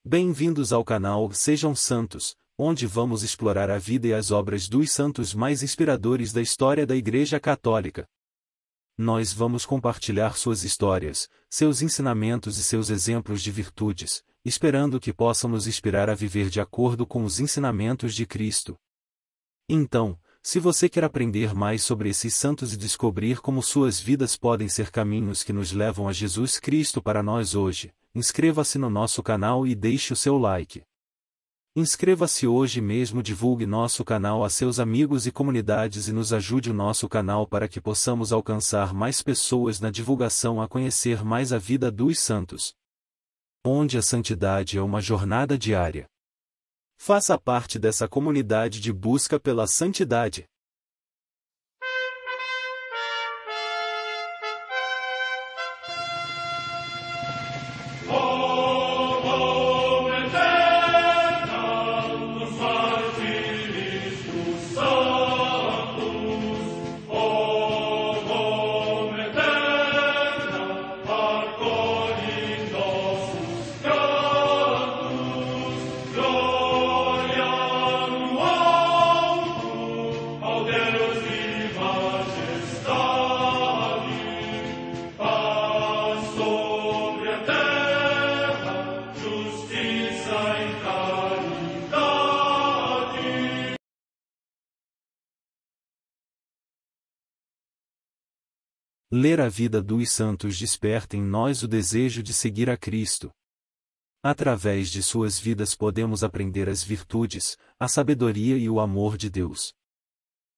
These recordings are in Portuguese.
Bem-vindos ao canal Sejam Santos, onde vamos explorar a vida e as obras dos santos mais inspiradores da história da Igreja Católica. Nós vamos compartilhar suas histórias, seus ensinamentos e seus exemplos de virtudes, esperando que possam nos inspirar a viver de acordo com os ensinamentos de Cristo. Então, se você quer aprender mais sobre esses santos e descobrir como suas vidas podem ser caminhos que nos levam a Jesus Cristo para nós hoje, inscreva-se no nosso canal e deixe o seu like. Inscreva-se hoje mesmo, divulgue nosso canal a seus amigos e comunidades e nos ajude o nosso canal para que possamos alcançar mais pessoas na divulgação a conhecer mais a vida dos santos, onde a santidade é uma jornada diária. Faça parte dessa comunidade de busca pela santidade. Ler a vida dos santos desperta em nós o desejo de seguir a Cristo. Através de suas vidas podemos aprender as virtudes, a sabedoria e o amor de Deus.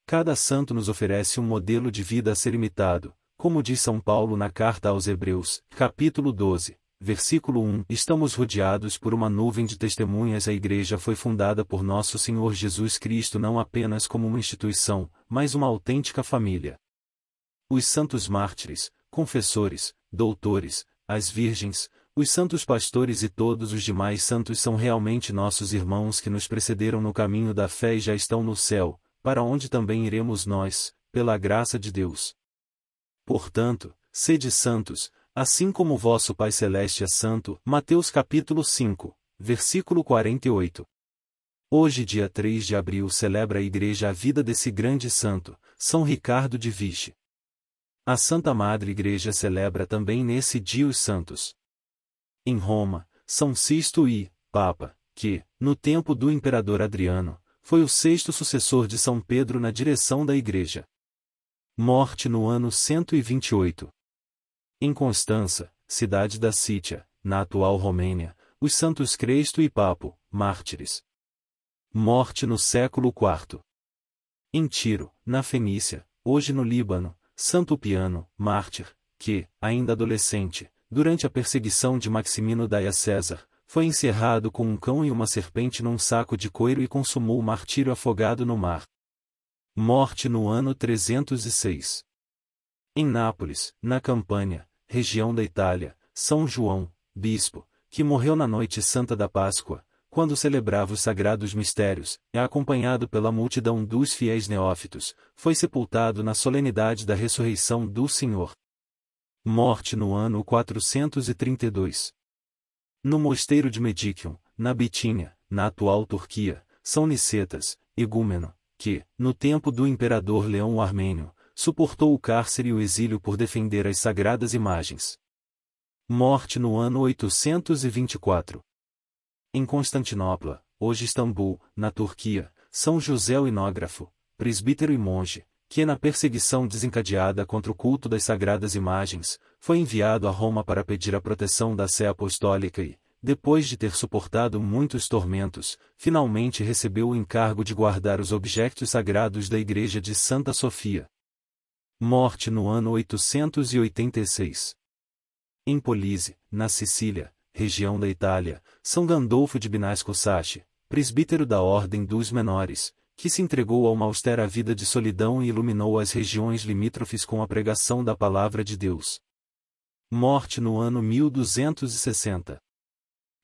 Cada santo nos oferece um modelo de vida a ser imitado, como diz São Paulo na carta aos Hebreus, capítulo 12, versículo 1. Estamos rodeados por uma nuvem de testemunhas. A Igreja foi fundada por nosso Senhor Jesus Cristo não apenas como uma instituição, mas uma autêntica família. Os santos mártires, confessores, doutores, as virgens, os santos pastores e todos os demais santos são realmente nossos irmãos que nos precederam no caminho da fé e já estão no céu, para onde também iremos nós, pela graça de Deus. Portanto, sede santos, assim como vosso Pai Celeste é santo. Mateus capítulo 5, versículo 48. Hoje, dia 3 de abril, celebra a Igreja a vida desse grande santo, São Ricardo de Vichy. A Santa Madre Igreja celebra também nesse dia os santos. Em Roma, São Sisto I, Papa, que, no tempo do Imperador Adriano, foi o sexto sucessor de São Pedro na direção da Igreja. Morte no ano 128. Em Constança, cidade da Sítia, na atual Romênia, os santos Cresto e Papo, mártires. Morte no século IV. Em Tiro, na Fenícia, hoje no Líbano, Santo Piano, mártir, que, ainda adolescente, durante a perseguição de Maximino Daia César, foi encerrado com um cão e uma serpente num saco de couro e consumou o martírio afogado no mar. Morte no ano 306. Em Nápoles, na Campânia, região da Itália, São João, bispo, que morreu na noite santa da Páscoa, quando celebrava os sagrados mistérios, e acompanhado pela multidão dos fiéis neófitos, foi sepultado na solenidade da ressurreição do Senhor. Morte no ano 432. No mosteiro de Medicium, na Bitínia, na atual Turquia, São Nicetas, igúmeno, que, no tempo do imperador Leão o Armênio, suportou o cárcere e o exílio por defender as sagradas imagens. Morte no ano 824. Em Constantinopla, hoje Istambul, na Turquia, São José o Inógrafo, presbítero e monge, que na perseguição desencadeada contra o culto das sagradas imagens, foi enviado a Roma para pedir a proteção da Sé Apostólica e, depois de ter suportado muitos tormentos, finalmente recebeu o encargo de guardar os objetos sagrados da Igreja de Santa Sofia. Morte no ano 886. Em Polise, na Sicília, região da Itália, São Gandolfo de Binasco Sace, presbítero da Ordem dos Menores, que se entregou a uma austera vida de solidão e iluminou as regiões limítrofes com a pregação da Palavra de Deus. Morte no ano 1260.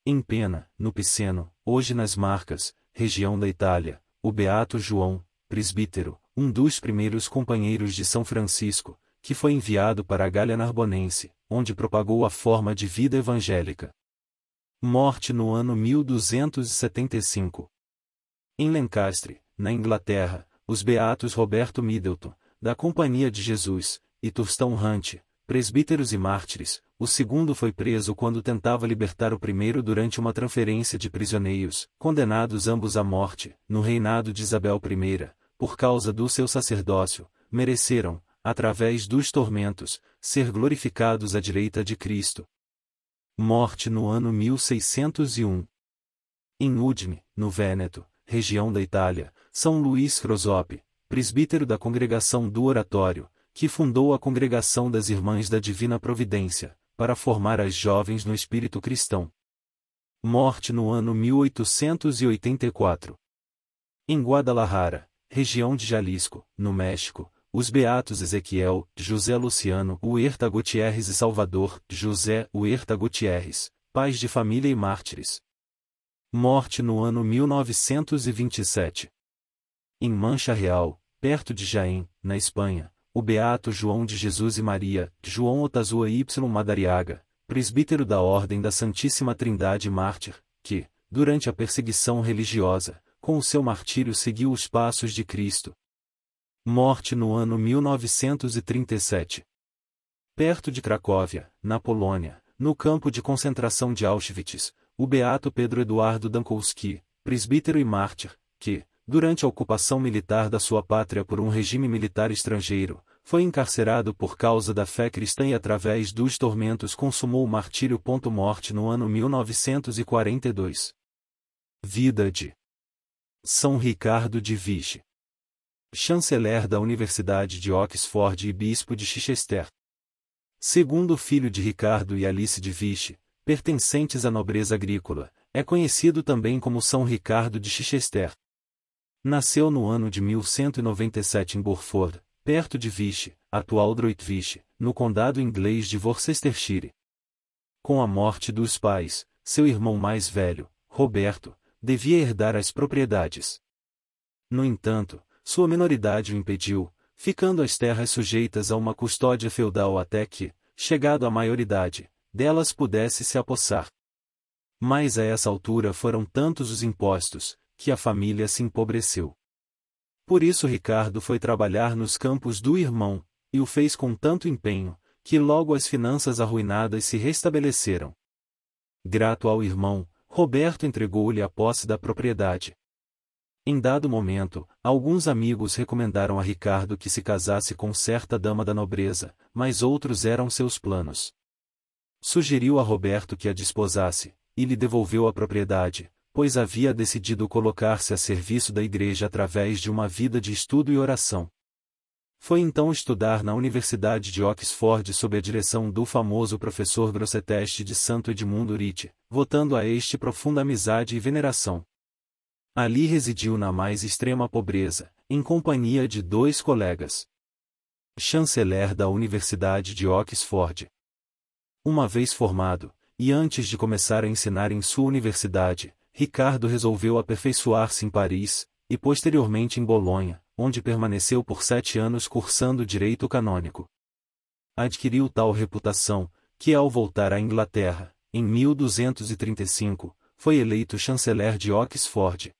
Em Pena, no Piceno, hoje nas Marcas, região da Itália, o beato João, presbítero, um dos primeiros companheiros de São Francisco, que foi enviado para a Gália Narbonense, onde propagou a forma de vida evangélica. Morte no ano 1275. Em Lancaster, na Inglaterra, os beatos Roberto Middleton, da Companhia de Jesus, e Thurston Hunt, presbíteros e mártires, o segundo foi preso quando tentava libertar o primeiro durante uma transferência de prisioneiros, condenados ambos à morte, no reinado de Isabel I, por causa do seu sacerdócio, mereceram, através dos tormentos, ser glorificados à direita de Cristo. Morte no ano 1601. Em Udine, no Vêneto, região da Itália, São Luís Crosop, presbítero da Congregação do Oratório, que fundou a Congregação das Irmãs da Divina Providência, para formar as jovens no espírito cristão. Morte no ano 1884. Em Guadalajara, região de Jalisco, no México, os beatos Ezequiel, José Luciano Huerta Gutierrez e Salvador, José Huerta Gutierrez, pais de família e mártires. Morte no ano 1927. Em Mancha Real, perto de Jaén, na Espanha, o beato João de Jesus e Maria, João Otazua y Madariaga, presbítero da Ordem da Santíssima Trindade mártir, que, durante a perseguição religiosa, com o seu martírio seguiu os passos de Cristo. Morte no ano 1937. Perto de Cracóvia, na Polônia, no campo de concentração de Auschwitz, o beato Pedro Eduardo Dankowski, presbítero e mártir, que, durante a ocupação militar da sua pátria por um regime militar estrangeiro, foi encarcerado por causa da fé cristã e através dos tormentos consumou o martírio. Morte no ano 1942. Vida de São Ricardo de Vichy, chanceler da Universidade de Oxford e bispo de Chichester. Segundo filho de Ricardo e Alice de Vichy, pertencentes à nobreza agrícola, é conhecido também como São Ricardo de Chichester. Nasceu no ano de 1197 em Burford, perto de Vichy, atual Droitwich, no condado inglês de Worcestershire. Com a morte dos pais, seu irmão mais velho, Roberto, devia herdar as propriedades. No entanto, sua minoridade o impediu, ficando as terras sujeitas a uma custódia feudal até que, chegado à maioridade, delas pudesse se apossar. Mas a essa altura foram tantos os impostos, que a família se empobreceu. Por isso Ricardo foi trabalhar nos campos do irmão, e o fez com tanto empenho, que logo as finanças arruinadas se restabeleceram. Grato ao irmão, Roberto entregou-lhe a posse da propriedade. Em dado momento, alguns amigos recomendaram a Ricardo que se casasse com certa dama da nobreza, mas outros eram seus planos. Sugeriu a Roberto que a desposasse, e lhe devolveu a propriedade, pois havia decidido colocar-se a serviço da igreja através de uma vida de estudo e oração. Foi então estudar na Universidade de Oxford sob a direção do famoso professor Grosseteste de Santo Edmundo Ricci, votando a este profunda amizade e veneração. Ali residiu na mais extrema pobreza, em companhia de 2 colegas. Chanceler da Universidade de Oxford. Uma vez formado, e antes de começar a ensinar em sua universidade, Ricardo resolveu aperfeiçoar-se em Paris, e posteriormente em Bolonha, onde permaneceu por 7 anos cursando direito canônico. Adquiriu tal reputação, que ao voltar à Inglaterra, em 1235, foi eleito chanceler de Oxford.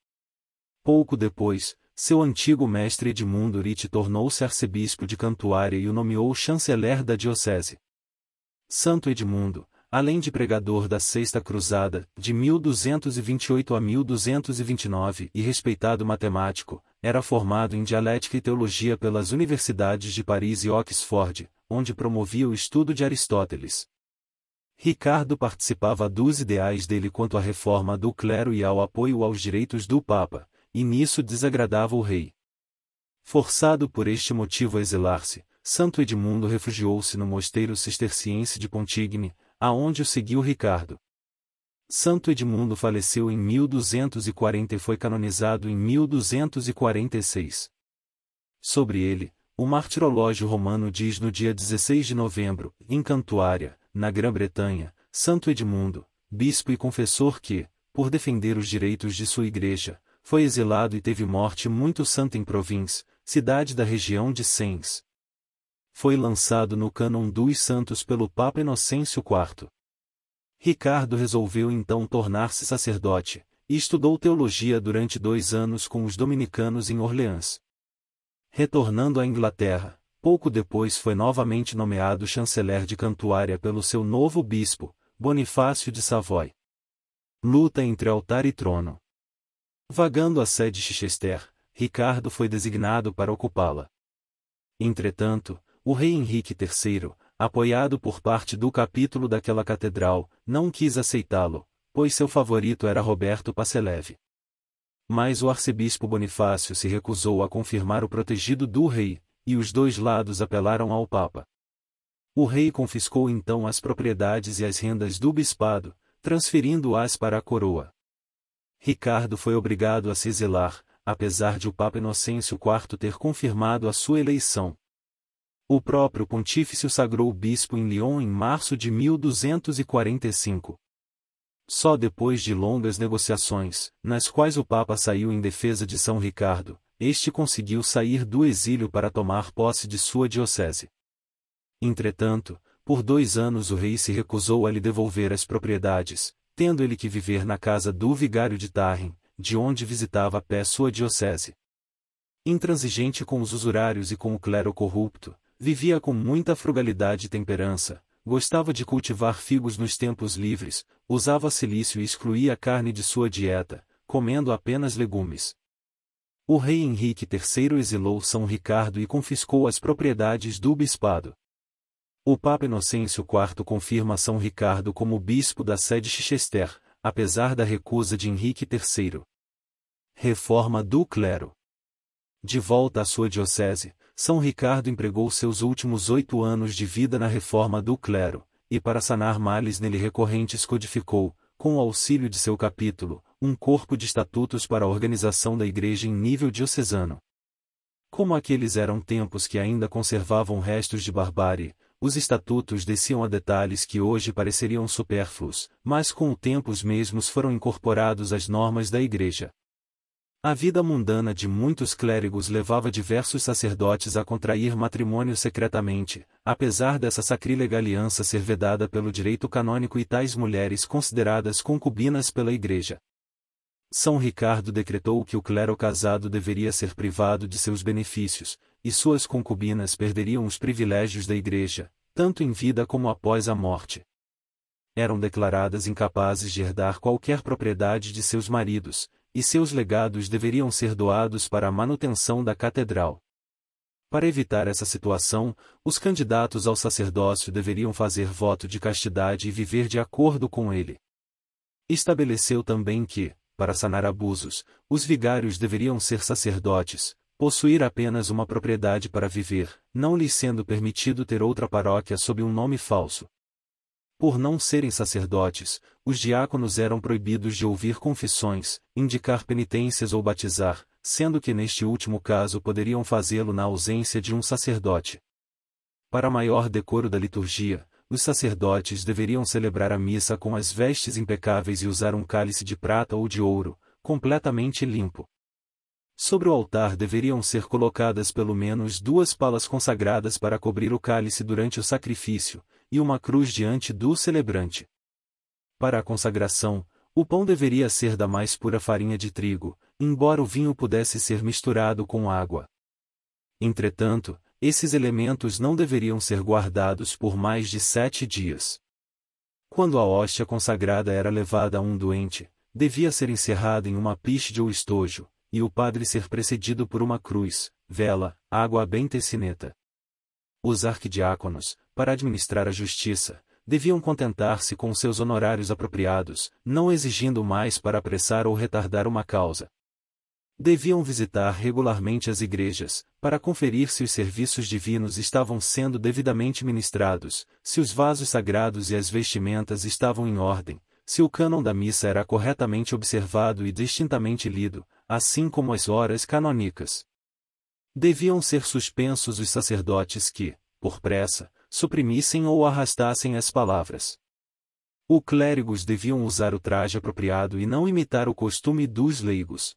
Pouco depois, seu antigo mestre Edmundo Ricci tornou-se arcebispo de Cantuária e o nomeou chanceler da diocese. Santo Edmundo, além de pregador da Sexta Cruzada, de 1228 a 1229 e respeitado matemático, era formado em dialética e teologia pelas universidades de Paris e Oxford, onde promovia o estudo de Aristóteles. Ricardo participava dos ideais dele quanto à reforma do clero e ao apoio aos direitos do Papa, e nisso desagradava o rei. Forçado por este motivo a exilar-se, Santo Edmundo refugiou-se no mosteiro cisterciense de Pontigne, aonde o seguiu Ricardo. Santo Edmundo faleceu em 1240 e foi canonizado em 1246. Sobre ele, o martirológio romano diz no dia 16 de novembro, em Cantuária, na Grã-Bretanha, Santo Edmundo, bispo e confessor que, por defender os direitos de sua igreja, foi exilado e teve morte muito santa em Provins, cidade da região de Sens. Foi lançado no cânon dos santos pelo Papa Inocêncio IV. Ricardo resolveu então tornar-se sacerdote, e estudou teologia durante 2 anos com os dominicanos em Orleans. Retornando à Inglaterra, pouco depois foi novamente nomeado chanceler de Cantuária pelo seu novo bispo, Bonifácio de Savoy. Luta entre altar e trono. Vagando a sede de Chichester, Ricardo foi designado para ocupá-la. Entretanto, o rei Henrique III, apoiado por parte do capítulo daquela catedral, não quis aceitá-lo, pois seu favorito era Roberto Paceleve. Mas o arcebispo Bonifácio se recusou a confirmar o protegido do rei, e os dois lados apelaram ao Papa. O rei confiscou então as propriedades e as rendas do bispado, transferindo-as para a coroa. Ricardo foi obrigado a se exilar, apesar de o Papa Inocêncio IV ter confirmado a sua eleição. O próprio pontífice o sagrou bispo em Lyon em março de 1245. Só depois de longas negociações, nas quais o Papa saiu em defesa de São Ricardo, este conseguiu sair do exílio para tomar posse de sua diocese. Entretanto, por 2 anos o rei se recusou a lhe devolver as propriedades, tendo ele que viver na casa do vigário de Tarren, de onde visitava a pé sua diocese. Intransigente com os usurários e com o clero corrupto, vivia com muita frugalidade e temperança, gostava de cultivar figos nos tempos livres, usava cilício e excluía a carne de sua dieta, comendo apenas legumes. O rei Henrique III exilou São Ricardo e confiscou as propriedades do bispado. O Papa Inocêncio IV confirma São Ricardo como bispo da sede de Chichester, apesar da recusa de Henrique III. Reforma do clero. De volta à sua diocese, São Ricardo empregou seus últimos 8 anos de vida na reforma do clero, e para sanar males nele recorrentes codificou, com o auxílio de seu capítulo, um corpo de estatutos para a organização da Igreja em nível diocesano. Como aqueles eram tempos que ainda conservavam restos de barbárie, os estatutos desciam a detalhes que hoje pareceriam supérfluos, mas com o tempo os mesmos foram incorporados às normas da Igreja. A vida mundana de muitos clérigos levava diversos sacerdotes a contrair matrimônio secretamente, apesar dessa sacrílega aliança ser vedada pelo direito canônico e tais mulheres consideradas concubinas pela Igreja. São Ricardo decretou que o clero casado deveria ser privado de seus benefícios, e suas concubinas perderiam os privilégios da Igreja, tanto em vida como após a morte. Eram declaradas incapazes de herdar qualquer propriedade de seus maridos, e seus legados deveriam ser doados para a manutenção da catedral. Para evitar essa situação, os candidatos ao sacerdócio deveriam fazer voto de castidade e viver de acordo com ele. Estabeleceu também que, para sanar abusos, os vigários deveriam ser sacerdotes, possuir apenas uma propriedade para viver, não lhes sendo permitido ter outra paróquia sob um nome falso. Por não serem sacerdotes, os diáconos eram proibidos de ouvir confissões, indicar penitências ou batizar, sendo que neste último caso poderiam fazê-lo na ausência de um sacerdote. Para maior decoro da liturgia, os sacerdotes deveriam celebrar a missa com as vestes impecáveis e usar um cálice de prata ou de ouro, completamente limpo. Sobre o altar deveriam ser colocadas pelo menos 2 palas consagradas para cobrir o cálice durante o sacrifício, e uma cruz diante do celebrante. Para a consagração, o pão deveria ser da mais pura farinha de trigo, embora o vinho pudesse ser misturado com água. Entretanto, esses elementos não deveriam ser guardados por mais de 7 dias. Quando a hóstia consagrada era levada a um doente, devia ser encerrada em uma pístide ou estojo, e o padre ser precedido por uma cruz, vela, água benta e sineta. Os arquidiáconos, para administrar a justiça, deviam contentar-se com seus honorários apropriados, não exigindo mais para apressar ou retardar uma causa. Deviam visitar regularmente as igrejas, para conferir se os serviços divinos estavam sendo devidamente ministrados, se os vasos sagrados e as vestimentas estavam em ordem, se o cânon da missa era corretamente observado e distintamente lido, assim como as horas canônicas. Deviam ser suspensos os sacerdotes que, por pressa, suprimissem ou arrastassem as palavras. Os clérigos deviam usar o traje apropriado e não imitar o costume dos leigos.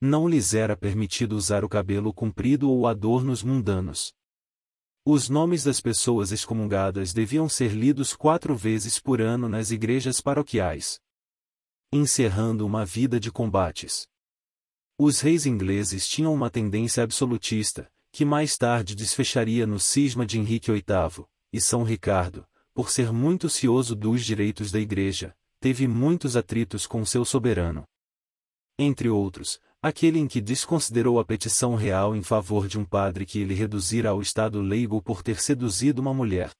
Não lhes era permitido usar o cabelo comprido ou adornos mundanos. Os nomes das pessoas excomungadas deviam ser lidos 4 vezes por ano nas igrejas paroquiais, encerrando uma vida de combates. Os reis ingleses tinham uma tendência absolutista, que mais tarde desfecharia no cisma de Henrique VIII, e São Ricardo, por ser muito cioso dos direitos da Igreja, teve muitos atritos com seu soberano. Entre outros, aquele em que desconsiderou a petição real em favor de um padre que ele reduzira ao estado leigo por ter seduzido uma mulher.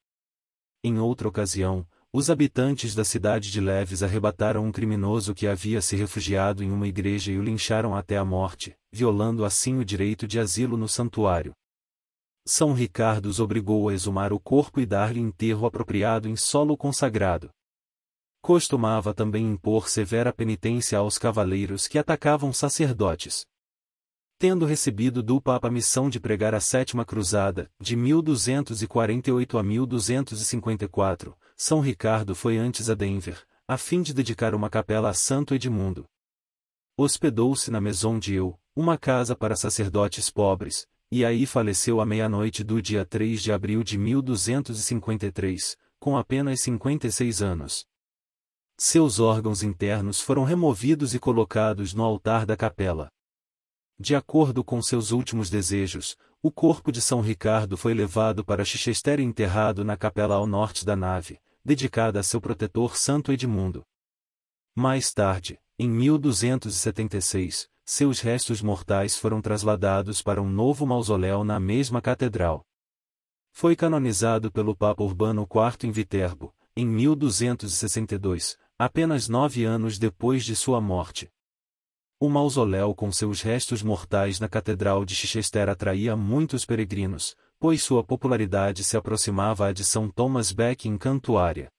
Em outra ocasião, os habitantes da cidade de Lévis arrebataram um criminoso que havia se refugiado em uma igreja e o lincharam até a morte, violando assim o direito de asilo no santuário. São Ricardo os obrigou a exumar o corpo e dar-lhe enterro apropriado em solo consagrado. Costumava também impor severa penitência aos cavaleiros que atacavam sacerdotes. Tendo recebido do Papa a missão de pregar a Sétima Cruzada, de 1248 a 1254, São Ricardo foi antes a Denver, a fim de dedicar uma capela a Santo Edmundo. Hospedou-se na Maison Dieu, uma casa para sacerdotes pobres, e aí faleceu à meia-noite do dia 3 de abril de 1253, com apenas 56 anos. Seus órgãos internos foram removidos e colocados no altar da capela. De acordo com seus últimos desejos, o corpo de São Ricardo foi levado para Chichester e enterrado na capela ao norte da nave, dedicada a seu protetor Santo Edmundo. Mais tarde, em 1276, seus restos mortais foram trasladados para um novo mausoléu na mesma catedral. Foi canonizado pelo Papa Urbano IV em Viterbo, em 1262, apenas 9 anos depois de sua morte. O mausoléu com seus restos mortais na Catedral de Chichester atraía muitos peregrinos, pois sua popularidade se aproximava à de São Thomas Becket em Cantuária.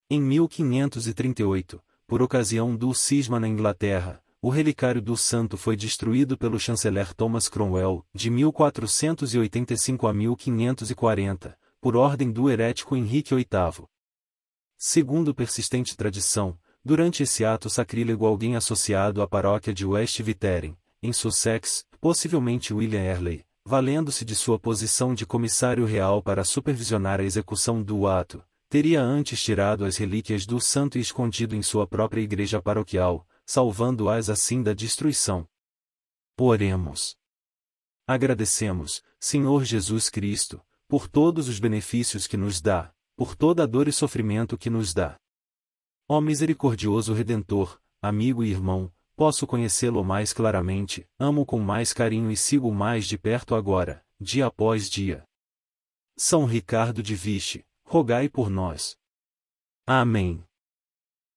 Em 1538, por ocasião do cisma na Inglaterra, o relicário do santo foi destruído pelo chanceler Thomas Cromwell, de 1485 a 1540, por ordem do herético Henrique VIII. Segundo persistente tradição, durante esse ato sacrílego alguém associado à paróquia de West Viterem, em Sussex, possivelmente William Earley, valendo-se de sua posição de comissário real para supervisionar a execução do ato, teria antes tirado as relíquias do santo e escondido em sua própria igreja paroquial, salvando-as assim da destruição. Oremos. Agradecemos, Senhor Jesus Cristo, por todos os benefícios que nos dá, por toda a dor e sofrimento que nos dá. Ó misericordioso Redentor, amigo e irmão, posso conhecê-lo mais claramente, amo com mais carinho e sigo mais de perto agora, dia após dia. São Ricardo de Vichy, rogai por nós. Amém.